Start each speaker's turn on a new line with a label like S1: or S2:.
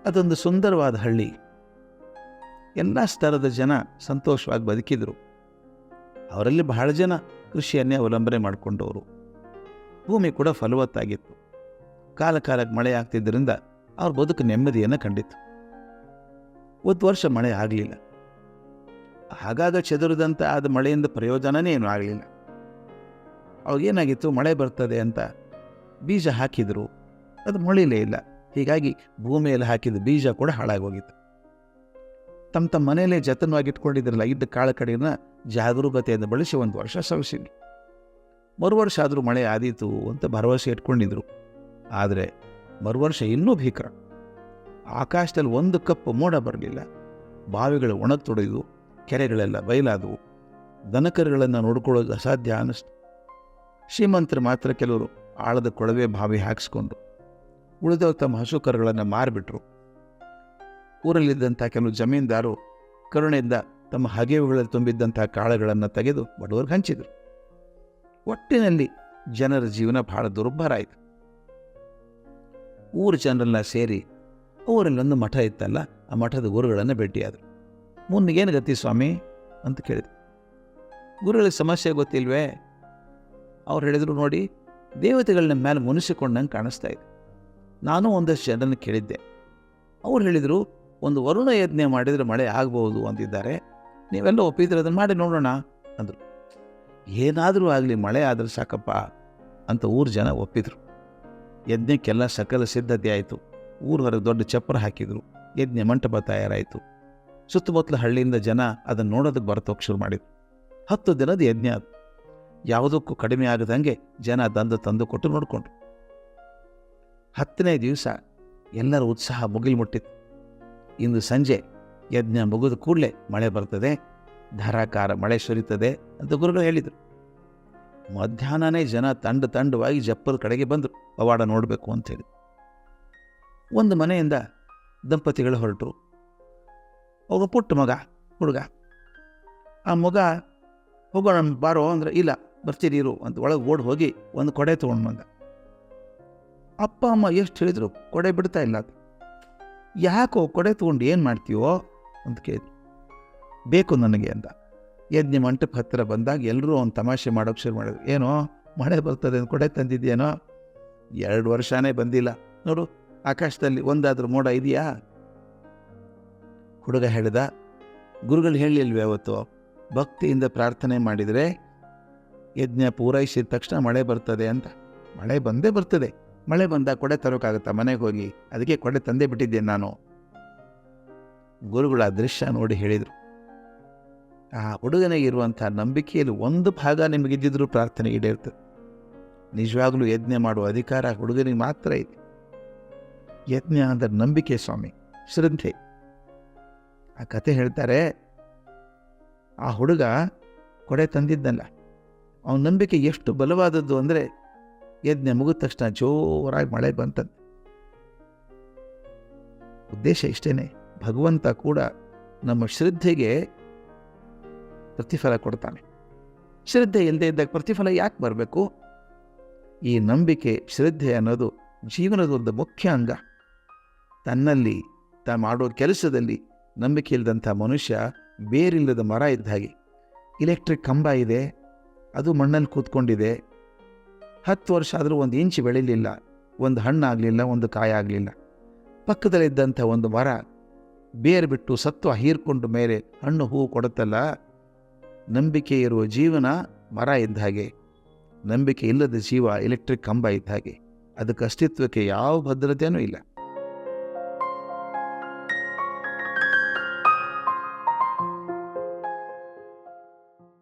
S1: ಅದೊಂದು ಸುಂದರವಾದ ಹಳ್ಳಿ. ಎಲ್ಲ ಸ್ತರದ ಜನ ಸಂತೋಷವಾಗಿ ಬದುಕಿದ್ರು. ಅವರಲ್ಲಿ ಬಹಳ ಜನ ಕೃಷಿಯನ್ನೇ ಅವಲಂಬನೆ ಮಾಡಿಕೊಂಡವರು. ಭೂಮಿ ಕೂಡ ಫಲವತ್ತಾಗಿತ್ತು. ಕಾಲ ಕಾಲಕ್ಕೆ ಮಳೆ ಆಗ್ತಿದ್ದರಿಂದ ಅವ್ರ ಬದುಕು ನೆಮ್ಮದಿಯನ್ನು ಕಂಡಿತ್ತು. ಒಂದು ವರ್ಷ ಮಳೆ ಆಗಲಿಲ್ಲ. ಆಗಾಗ ಚೆದುರಿದಂಥ ಆದ ಮಳೆಯಿಂದ ಪ್ರಯೋಜನನೇ ಏನೂ ಆಗಲಿಲ್ಲ. ಅವಾಗೇನಾಗಿತ್ತು, ಮಳೆ ಬರ್ತದೆ ಅಂತ ಬೀಜ ಹಾಕಿದ್ರು, ಅದು ಮೊಳಿಲೇ ಇಲ್ಲ. ಹೀಗಾಗಿ ಭೂಮಿಯಲ್ಲಿ ಹಾಕಿದ ಬೀಜ ಕೂಡ ಹಾಳಾಗೋಗಿತ್ತು. ತಮ್ಮ ಮನೆಯಲ್ಲೇ ಜತನವಾಗಿ ಇಟ್ಕೊಂಡಿದ್ರಲ್ಲ ಇದ್ದ ಕಾಳು ಕಡೆನ ಜಾಗರೂಕತೆಯಿಂದ ಬಳಸಿ ಒಂದು ವರ್ಷ ಸವಿಸಿದ್ರು. ಮರುವರ್ಷ ಆದರೂ ಮಳೆ ಆದೀತು ಅಂತ ಭರವಸೆ ಇಟ್ಕೊಂಡಿದ್ರು. ಆದರೆ ಮರುವರ್ಷ ಇನ್ನೂ ಭೀಕರ. ಆಕಾಶದಲ್ಲಿ ಒಂದು ಕಪ್ಪು ಮೋಡ ಬರಲಿಲ್ಲ. ಬಾವಿಗಳು ಒಣತೊಡೆದು ಕೆರೆಗಳೆಲ್ಲ ಬಯಲಾದವು. ದನಕರುಗಳನ್ನು ನೋಡ್ಕೊಳ್ಳೋದು ಅಸಾಧ್ಯ ಅನ್ನಿಸ್ತು. ಶ್ರೀಮಂತರು ಮಾತ್ರ ಕೆಲವರು ಆಳದ ಕೊಳವೆ ಬಾವಿ ಹಾಕಿಸ್ಕೊಂಡು ಉಳಿದವರು ತಮ್ಮ ಹಸು ಕರುಗಳನ್ನು ಮಾರಿಬಿಟ್ರು. ಊರಲ್ಲಿದ್ದಂಥ ಕೆಲವು ಜಮೀನ್ದಾರು ಕರುಣೆಯಿಂದ ತಮ್ಮ ಹಗೆವುಗಳಲ್ಲಿ ತುಂಬಿದ್ದಂಥ ಕಾಳುಗಳನ್ನು ತೆಗೆದು ಬಡವರಿಗೆ ಹಂಚಿದರು. ಒಟ್ಟಿನಲ್ಲಿ ಜನರ ಜೀವನ ಬಹಳ ದುರ್ಭರ ಆಯಿತು. ಊರು ಜನರೆಲ್ಲ ಸೇರಿ ಊರಲ್ಲೊಂದು ಮಠ ಇತ್ತಲ್ಲ, ಆ ಮಠದ ಗುರುಗಳನ್ನು ಭೇಟಿಯಾದರು. ಮುಂದೆಗೇನು ಗತಿ ಸ್ವಾಮಿ ಅಂತ ಕೇಳಿದ್ರು. ಗುರುಗಳಿಗೆ ಸಮಸ್ಯೆ ಗೊತ್ತಿಲ್ವೇ? ಅವ್ರು ಹೇಳಿದರು, ನೋಡಿ, ದೇವತೆಗಳನ್ನ ಮೇಲೆ ಮುನಿಸಿಕೊಂಡಂಗೆ ಕಾಣಿಸ್ತಾ ಇದೆ. ನಾನು ಒಂದಷ್ಟು ಜನರನ್ನು ಕೇಳಿದ್ದೆ. ಅವ್ರು ಹೇಳಿದರು, ಒಂದು ವರುಣ ಯಜ್ಞ ಮಾಡಿದರೆ ಮಳೆ ಆಗ್ಬೋದು ಅಂತಿದ್ದಾರೆ. ನೀವೆಲ್ಲ ಒಪ್ಪಿದ್ರೆ ಅದನ್ನು ಮಾಡಿ ನೋಡೋಣ ಅಂದರು. ಏನಾದರೂ ಆಗಲಿ ಮಳೆ ಆದರೆ ಸಾಕಪ್ಪ ಅಂತ ಊರು ಜನ ಒಪ್ಪಿದ್ರು. ಯಜ್ಞಕ್ಕೆಲ್ಲ ಸಕಲ ಸಿದ್ಧತೆ ಆಯಿತು. ಊರು ಹೊರಗೆ ದೊಡ್ಡ ಚಪ್ಪರ ಹಾಕಿದರು. ಯಜ್ಞ ಮಂಟಪ ತಯಾರಾಯಿತು. ಸುತ್ತಮುತ್ತಲ ಹಳ್ಳಿಯಿಂದ ಜನ ಅದನ್ನು ನೋಡೋದಕ್ಕೆ ಬರ್ತೋಕೆ ಶುರು ಮಾಡಿದರು. 10 ದಿನದ ಯಜ್ಞ ಅದು. ಯಾವುದಕ್ಕೂ ಕಡಿಮೆ ಆಗದಂಗೆ ಜನ ತಂದು ಕೊಟ್ಟು ನೋಡಿಕೊಂಡ್ರು. 10ನೇ ದಿವಸ ಎಲ್ಲರ ಉತ್ಸಾಹ ಮುಗಿಲ್ಮುಟ್ಟಿತ್ತು. ಇಂದು ಸಂಜೆ ಯಜ್ಞ ಮುಗಿದ ಕೂಡಲೇ ಮಳೆ ಬರ್ತದೆ, ಧಾರಾಕಾರ ಮಳೆ ಸುರಿತದೆ ಅಂತ ಗುರುಗಳು ಹೇಳಿದರು. ಮಧ್ಯಾಹ್ನನೇ ಜನ ತಂಡವಾಗಿ ಜಪ್ಪದ ಕಡೆಗೆ ಬಂದರು ಪವಾಡ ನೋಡಬೇಕು ಅಂತೇಳಿ. ಒಂದು ಮನೆಯಿಂದ ದಂಪತಿಗಳು ಹೊರಟರು. ಅವ್ರ ಪುಟ್ಟ ಹುಡುಗ. ಆ ಮಗ ಹೋಗೋಣ ಬಾರೋ ಅಂದರೆ, ಇಲ್ಲ ಬರ್ತೀರಿರು ಅಂತ ಒಳಗೆ ಓಡಿ ಹೋಗಿ ಒಂದು ಕೊಡೆ ತೊಗೊಂಡು ಬಂದ. ಅಪ್ಪ ಅಮ್ಮ ಎಷ್ಟು ಹೇಳಿದ್ರು ಕೊಡೆ ಬಿಡ್ತಾ ಇಲ್ಲ. ಅದು ಯಾಕೋ ಕೊಡೆ ತೊಗೊಂಡು ಏನು ಮಾಡ್ತೀವೋ ಅಂತ ಕೇಳಿದ್ರು. ಬೇಕು ನನಗೆ ಅಂತ. ಯಜ್ಞ ಮಂಟಪ ಹತ್ತಿರ ಬಂದಾಗ ಎಲ್ಲರೂ ಒಂದು ತಮಾಷೆ ಮಾಡೋಕ್ಕೆ ಶುರು ಮಾಡಿದ್ರು. ಏನೋ ಮಳೆ ಬರ್ತದೆ ಅಂತ ಕೊಡೆ ತಂದಿದ್ಯೇನೋ? 2 ವರ್ಷನೇ ಬಂದಿಲ್ಲ ನೋಡು, ಆಕಾಶದಲ್ಲಿ ಒಂದಾದ್ರೂ ಮೋಡ ಇದೆಯಾ? ಹುಡುಗ ಹೇಳಿದ, ಗುರುಗಳು ಹೇಳಿಲ್ವೇ ಅವತ್ತು, ಭಕ್ತಿಯಿಂದ ಪ್ರಾರ್ಥನೆ ಮಾಡಿದರೆ ಯಜ್ಞ ಪೂರೈಸಿದ ತಕ್ಷಣ ಮಳೆ ಬರ್ತದೆ ಅಂತ. ಮಳೆ ಬಂದೇ ಬರ್ತದೆ. ಮಳೆ ಬಂದಾಗ ಕೊಡೆ ತರೋಕ್ಕಾಗತ್ತಾ ಮನೆಗೆ ಹೋಗಿ? ಅದಕ್ಕೆ ಕೊಡೆ ತಂದೇ ಬಿಟ್ಟಿದ್ದೇನೆ ನಾನು. ಗುರುಗಳು ಆ ದೃಶ್ಯ ನೋಡಿ ಹೇಳಿದರು, ಆ ಹುಡುಗನಿಗೆ ಇರುವಂಥ ನಂಬಿಕೆಯಲ್ಲಿ ಒಂದು ಭಾಗ ನಿಮಗಿದ್ದಿದ್ರು ಪ್ರಾರ್ಥನೆ ಈಡೇರ್ತದೆ. ನಿಜವಾಗ್ಲೂ ಯಜ್ಞ ಮಾಡುವ ಅಧಿಕಾರ ಹುಡುಗನಿಗೆ ಮಾತ್ರ ಇದೆ. ಯಜ್ಞ ಅಂದರೆ ನಂಬಿಕೆ ಸ್ವಾಮಿ, ಶ್ರದ್ಧೆ. ಆ ಕತೆ ಹೇಳ್ತಾರೆ, ಆ ಹುಡುಗ ಕೊಡೆ ತಂದಿದ್ದಲ್ಲ, ಅವನ ನಂಬಿಕೆ ಎಷ್ಟು ಬಲವಾದದ್ದು ಅಂದರೆ ಯಜ್ಞ ಮುಗಿದ ತಕ್ಷಣ ಜೋರಾಗಿ ಮಳೆ ಬಂತಂತೆ. ಉದ್ದೇಶ ಇಷ್ಟೇನೆ, ಭಗವಂತ ಕೂಡ ನಮ್ಮ ಶ್ರದ್ಧೆಗೆ ಪ್ರತಿಫಲ ಕೊಡ್ತಾನೆ. ಶ್ರದ್ಧೆ ಇಲ್ಲದೆ ಇದ್ದಾಗ ಪ್ರತಿಫಲ ಯಾಕೆ ಬರಬೇಕು? ಈ ನಂಬಿಕೆ, ಶ್ರದ್ಧೆ ಅನ್ನೋದು ಜೀವನದ ಒಂದು ಮುಖ್ಯ ಅಂಗ. ತನ್ನಲ್ಲಿ ಮಾಡೋ ಕೆಲಸದಲ್ಲಿ ನಂಬಿಕೆ ಇಲ್ಲದಂಥ ಮನುಷ್ಯ ಬೇರಿಲ್ಲದ ಮರ ಇದ್ದ ಹಾಗೆ. ಇಲೆಕ್ಟ್ರಿಕ್ ಕಂಬ ಇದೆ, ಅದು ಮಣ್ಣಲ್ಲಿ ಕೂತ್ಕೊಂಡಿದೆ. 10 ವರ್ಷ ಆದರೂ 1 ಇಂಚ್ ಬೆಳೀಲಿಲ್ಲ, ಒಂದು ಹಣ್ಣಾಗಲಿಲ್ಲ, ಒಂದು ಕಾಯ ಆಗಲಿಲ್ಲ. ಪಕ್ಕದಲ್ಲಿದ್ದಂಥ ಒಂದು ಮರ ಬೇರು ಬಿಟ್ಟು ಸತ್ವ ಹೀರ್ಕೊಂಡು ಮೇಲೆ ಹಣ್ಣು ಹೂವು ಕೊಡುತ್ತಲ್ಲ. ನಂಬಿಕೆ ಇರುವ ಜೀವನ ಮರ ಇದ್ದ ಹಾಗೆ, ನಂಬಿಕೆ ಇಲ್ಲದ ಜೀವ ಎಲೆಕ್ಟ್ರಿಕ್ ಕಂಬ ಇದ್ದ ಹಾಗೆ. ಅದಕ್ಕೆ ಅಸ್ತಿತ್ವಕ್ಕೆ ಯಾವ ಭದ್ರತೆಯೂ ಇಲ್ಲ.